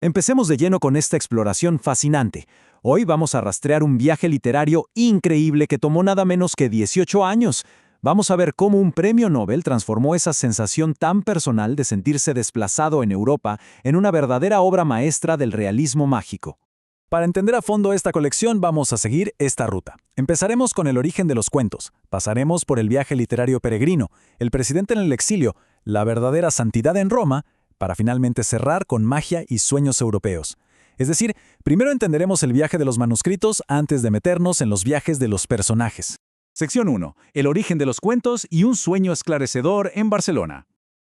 Empecemos de lleno con esta exploración fascinante. Hoy vamos a rastrear un viaje literario increíble que tomó nada menos que 18 años. Vamos a ver cómo un premio Nobel transformó esa sensación tan personal de sentirse desplazado en Europa en una verdadera obra maestra del realismo mágico. Para entender a fondo esta colección vamos a seguir esta ruta. Empezaremos con el origen de los cuentos, pasaremos por el viaje literario peregrino, el presidente en el exilio, la verdadera santidad en Roma, para finalmente cerrar con magia y sueños europeos. Es decir, primero entenderemos el viaje de los manuscritos antes de meternos en los viajes de los personajes. Sección 1. El origen de los cuentos y un sueño esclarecedor en Barcelona.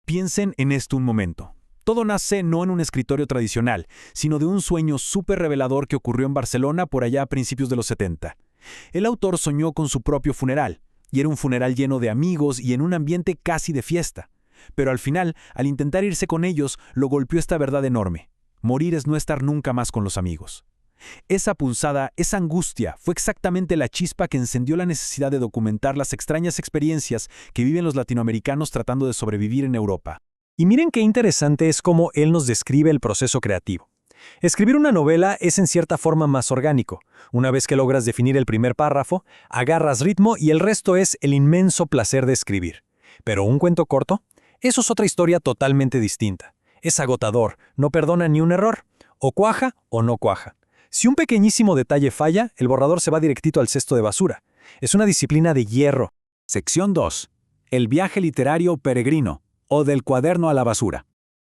Piensen en esto un momento. Todo nace no en un escritorio tradicional, sino de un sueño súper revelador que ocurrió en Barcelona por allá a principios de los 70. El autor soñó con su propio funeral, y era un funeral lleno de amigos y en un ambiente casi de fiesta. Pero al final, al intentar irse con ellos, lo golpeó esta verdad enorme. Morir es no estar nunca más con los amigos. Esa punzada, esa angustia, fue exactamente la chispa que encendió la necesidad de documentar las extrañas experiencias que viven los latinoamericanos tratando de sobrevivir en Europa. Y miren qué interesante es cómo él nos describe el proceso creativo. Escribir una novela es en cierta forma más orgánico. Una vez que logras definir el primer párrafo, agarras ritmo y el resto es el inmenso placer de escribir. Pero un cuento corto, eso es otra historia totalmente distinta. Es agotador, no perdona ni un error. O cuaja o no cuaja. Si un pequeñísimo detalle falla, el borrador se va directito al cesto de basura. Es una disciplina de hierro. Sección 2. El viaje literario peregrino, o del cuaderno a la basura.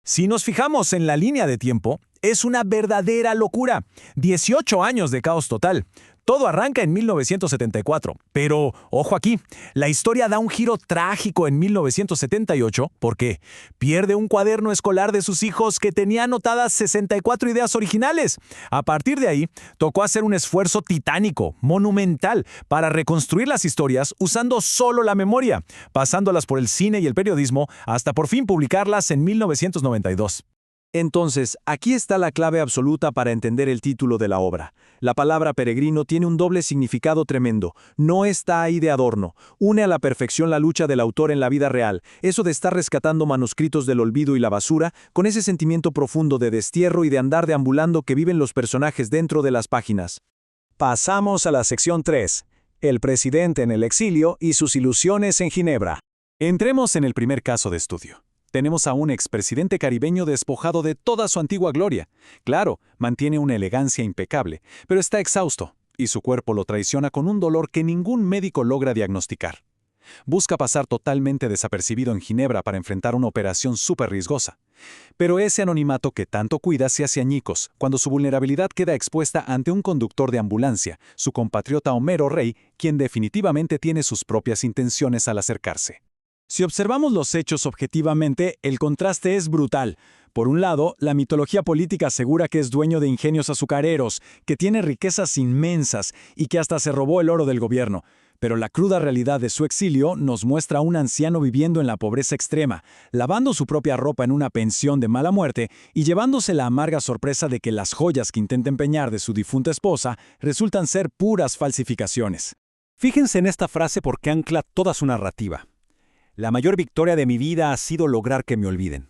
Si nos fijamos en la línea de tiempo, es una verdadera locura. 18 años de caos total. Todo arranca en 1974, pero, ojo aquí, la historia da un giro trágico en 1978 porque pierde un cuaderno escolar de sus hijos que tenía anotadas 64 ideas originales. A partir de ahí, tocó hacer un esfuerzo titánico, monumental, para reconstruir las historias usando solo la memoria, pasándolas por el cine y el periodismo hasta por fin publicarlas en 1992. Entonces, aquí está la clave absoluta para entender el título de la obra. La palabra peregrino tiene un doble significado tremendo. No está ahí de adorno. Une a la perfección la lucha del autor en la vida real, eso de estar rescatando manuscritos del olvido y la basura, con ese sentimiento profundo de destierro y de andar deambulando que viven los personajes dentro de las páginas. Pasamos a la sección 3. El presidente en el exilio y sus ilusiones en Ginebra. Entremos en el primer caso de estudio. Tenemos a un expresidente caribeño despojado de toda su antigua gloria. Claro, mantiene una elegancia impecable, pero está exhausto, y su cuerpo lo traiciona con un dolor que ningún médico logra diagnosticar. Busca pasar totalmente desapercibido en Ginebra para enfrentar una operación súper riesgosa. Pero ese anonimato que tanto cuida se hace añicos cuando su vulnerabilidad queda expuesta ante un conductor de ambulancia, su compatriota Homero Rey, quien definitivamente tiene sus propias intenciones al acercarse. Si observamos los hechos objetivamente, el contraste es brutal. Por un lado, la mitología política asegura que es dueño de ingenios azucareros, que tiene riquezas inmensas y que hasta se robó el oro del gobierno. Pero la cruda realidad de su exilio nos muestra a un anciano viviendo en la pobreza extrema, lavando su propia ropa en una pensión de mala muerte y llevándose la amarga sorpresa de que las joyas que intenta empeñar de su difunta esposa resultan ser puras falsificaciones. Fíjense en esta frase porque ancla toda su narrativa. La mayor victoria de mi vida ha sido lograr que me olviden.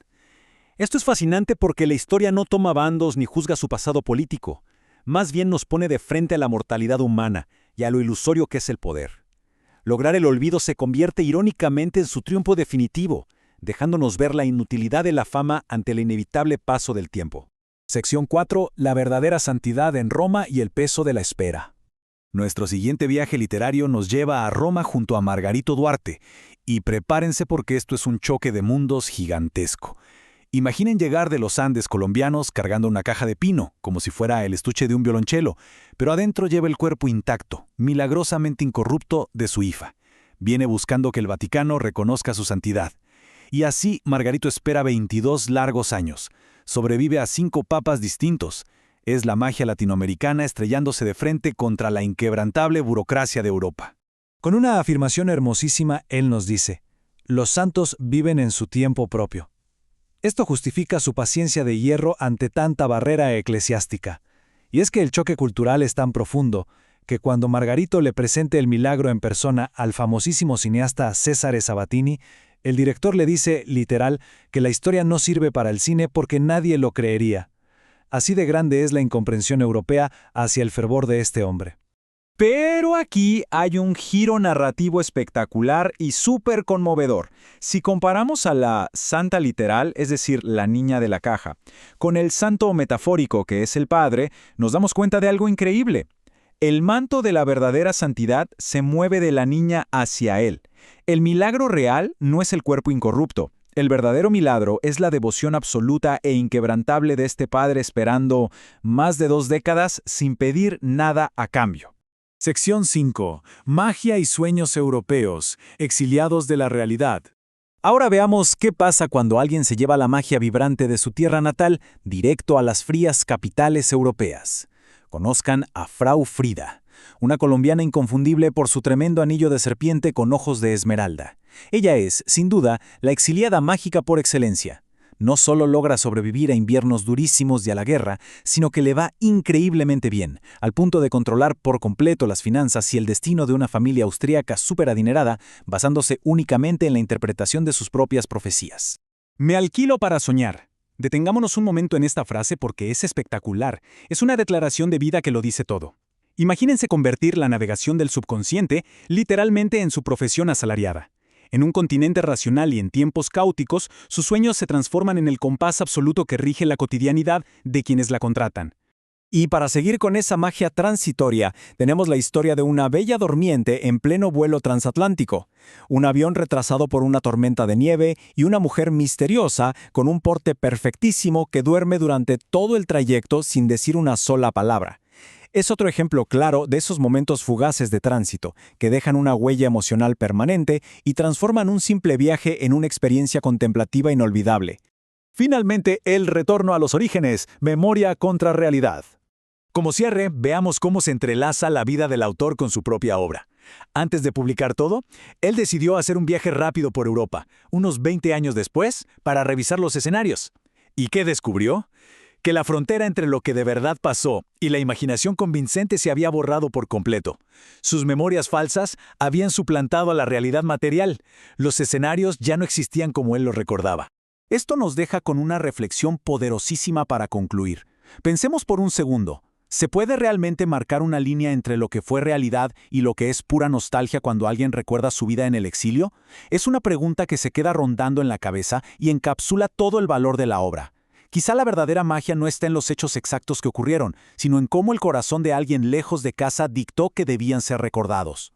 Esto es fascinante porque la historia no toma bandos ni juzga su pasado político. Más bien nos pone de frente a la mortalidad humana y a lo ilusorio que es el poder. Lograr el olvido se convierte irónicamente en su triunfo definitivo, dejándonos ver la inutilidad de la fama ante el inevitable paso del tiempo. Sección 4. La verdadera santidad en Roma y el peso de la espera. Nuestro siguiente viaje literario nos lleva a Roma junto a Margarito Duarte, y prepárense porque esto es un choque de mundos gigantesco. Imaginen llegar de los Andes colombianos cargando una caja de pino, como si fuera el estuche de un violonchelo, pero adentro lleva el cuerpo intacto, milagrosamente incorrupto, de su hija. Viene buscando que el Vaticano reconozca su santidad. Y así Margarito espera 22 largos años. Sobrevive a 5 papas distintos. Es la magia latinoamericana estrellándose de frente contra la inquebrantable burocracia de Europa. Con una afirmación hermosísima, él nos dice: los santos viven en su tiempo propio. Esto justifica su paciencia de hierro ante tanta barrera eclesiástica. Y es que el choque cultural es tan profundo que cuando Margarito le presente el milagro en persona al famosísimo cineasta Cesare Sabatini, el director le dice, literal, que la historia no sirve para el cine porque nadie lo creería. Así de grande es la incomprensión europea hacia el fervor de este hombre. Pero aquí hay un giro narrativo espectacular y súper conmovedor. Si comparamos a la santa literal, es decir, la niña de la caja, con el santo metafórico que es el Padre, nos damos cuenta de algo increíble. El manto de la verdadera santidad se mueve de la niña hacia él. El milagro real no es el cuerpo incorrupto. El verdadero milagro es la devoción absoluta e inquebrantable de este Padre esperando más de 2 décadas sin pedir nada a cambio. Sección 5. Magia y sueños europeos, exiliados de la realidad. Ahora veamos qué pasa cuando alguien se lleva la magia vibrante de su tierra natal directo a las frías capitales europeas. Conozcan a Frau Frida, una colombiana inconfundible por su tremendo anillo de serpiente con ojos de esmeralda. Ella es, sin duda, la exiliada mágica por excelencia. No solo logra sobrevivir a inviernos durísimos y a la guerra, sino que le va increíblemente bien, al punto de controlar por completo las finanzas y el destino de una familia austríaca superadinerada, basándose únicamente en la interpretación de sus propias profecías. Me alquilo para soñar. Detengámonos un momento en esta frase porque es espectacular. Es una declaración de vida que lo dice todo. Imagínense convertir la navegación del subconsciente literalmente en su profesión asalariada. En un continente racional y en tiempos caóticos, sus sueños se transforman en el compás absoluto que rige la cotidianidad de quienes la contratan. Y para seguir con esa magia transitoria, tenemos la historia de una bella durmiente en pleno vuelo transatlántico, un avión retrasado por una tormenta de nieve y una mujer misteriosa con un porte perfectísimo que duerme durante todo el trayecto sin decir una sola palabra. Es otro ejemplo claro de esos momentos fugaces de tránsito, que dejan una huella emocional permanente y transforman un simple viaje en una experiencia contemplativa inolvidable. Finalmente, el retorno a los orígenes, memoria contra realidad. Como cierre, veamos cómo se entrelaza la vida del autor con su propia obra. Antes de publicar todo, él decidió hacer un viaje rápido por Europa, unos 20 años después, para revisar los escenarios. ¿Y qué descubrió? Que la frontera entre lo que de verdad pasó y la imaginación convincente se había borrado por completo. Sus memorias falsas habían suplantado a la realidad material. Los escenarios ya no existían como él los recordaba. Esto nos deja con una reflexión poderosísima para concluir. Pensemos por un segundo. ¿Se puede realmente marcar una línea entre lo que fue realidad y lo que es pura nostalgia cuando alguien recuerda su vida en el exilio? Es una pregunta que se queda rondando en la cabeza y encapsula todo el valor de la obra. Quizá la verdadera magia no está en los hechos exactos que ocurrieron, sino en cómo el corazón de alguien lejos de casa dictó que debían ser recordados.